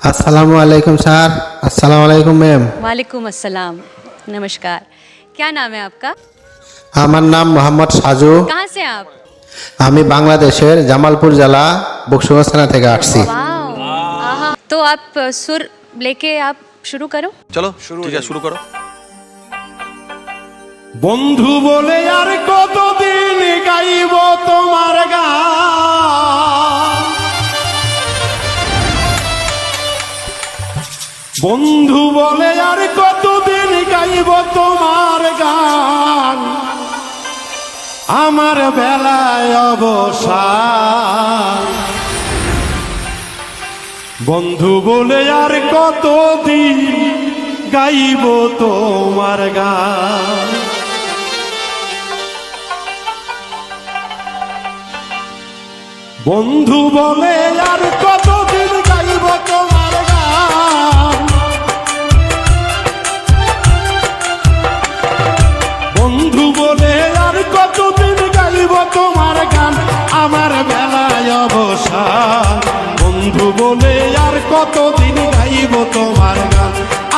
अस्सलाम वालेकुम सर। अस्सलाम वालेकुम मैम। वालेकुम अस्सलाम। नमस्कार। क्या नाम है आपका? আমার নাম মোহাম্মদ সাজু। कहाँ से आप? আমি বাংলাদেশের জামালপুর জেলা বকশিগঞ্জ থানা থেকে আসছি। वाह, आहा। तो आप सुर लेके आप शुरू करो। चलो ठीक है शुरू करो। বন্ধু বলে আর কতদিন গাইব তোমার গান, বন্ধু বলে আর কতদিন গাইব তোমার গান, আমার বেলায় অবসান। বন্ধু বলে আর কতদিন গাইব তোমার গান। বন্ধু বলে আর কতদিন গাইব তোমার গান, বন্ধু বলে আর কতদিন গাইব তোমার গান, আমার বেলায় অবসান। বন্ধু বলে আর কতদিন গাইব তোমার গান,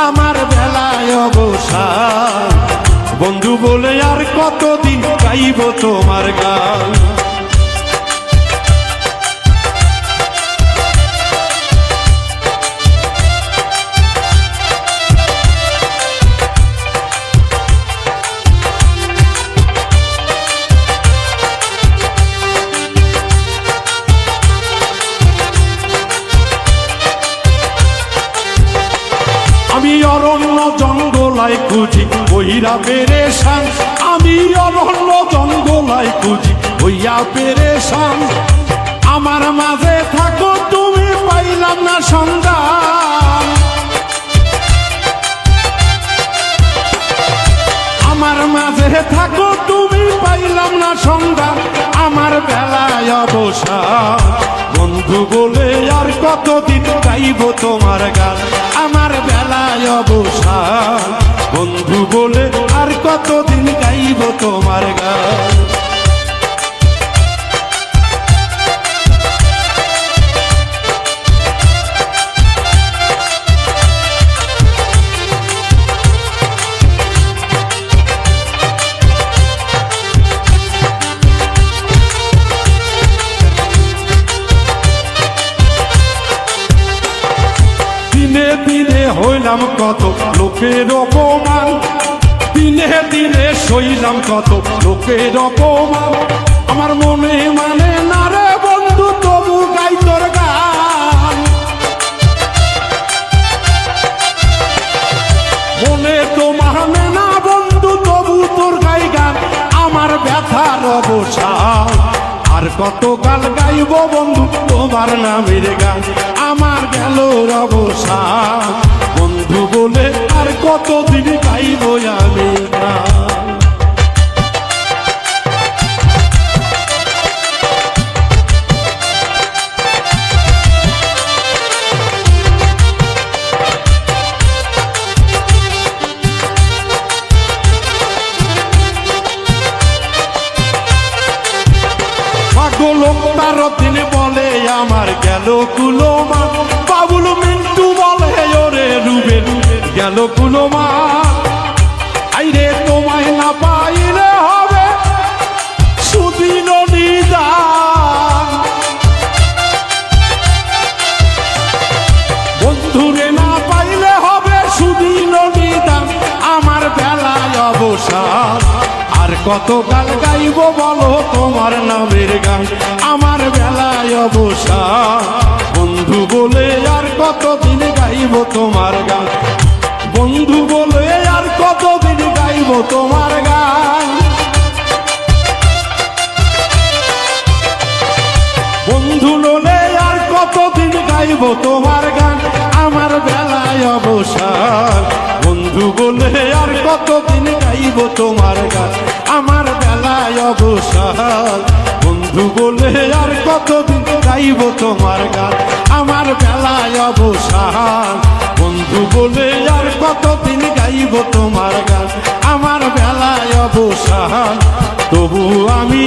আমার বেলায় অবসান। বন্ধু বলে আর কতদিন গাইব তোমার গান। আমি অরণ্য জঙ্গলায় খুঁজি হইয়া পেরেশান, আমি অরণ্য জঙ্গলায় খুঁজি হইয়া পেরেশান। আমার মাঝে থাকো তুমি পাইলাম না সন্ধান, আমার মাঝে থাকো তুমি পাইলাম না সন্ধান, আমার বেলায় অবসান। বন্ধু বলে আর কতদিন গাইব তোমার গান, আমার বেলায় অবসান। বন্ধু বলে আর কতদিন গাইব তোমার গান। দিনে দিনে হইলাম কত লোকের অপমান, দিনে দিনে সইলাম কত লোকের অপমান। আমার মনে মানে না রে বন্ধু তবু গাই তোর গান, মনে তো মানে না বন্ধু তবু তোর গাই গান, আমার ব্যথার অবসান। আর কত গান গাইব বন্ধু তোমার নামের গান, আমার গেল অবসান। বন্ধু বলে আর কতদিন গাইব আমি গান। লোকটার দিন বলে আমার গেল কুলোমা, বাবুল মিন্টু বলে ওরে রুবেল গেল কুলোমা। আইরে তোমায় না পাইলে হবে সুদিন নিদান, বন্ধুরে না পাইলে হবে সুদিন নিদান, আমার বেলায় অবসান। আর কত গান গাইব বলো তোমার নামের গান, আমার বেলায় অবসান। বন্ধু বলে আর কতদিন গাইব তোমার গান, বন্ধু বলে আর কতদিন গাইব তোমার গান। বন্ধু বলে আর কতদিন গাইব তোমার গান, আমার বেলায় অবসান। বন্ধু বলে আর কতদিন গাইব তোমার গান, আমার বেলায় অবসান। বন্ধু বলে আর কতদিন গাইব তোমার গান, আমার বেলায় অবসান। বন্ধু বলে আর কতদিন গাইব তোমার গান, আমার বেলায় অবসান। তবু আমি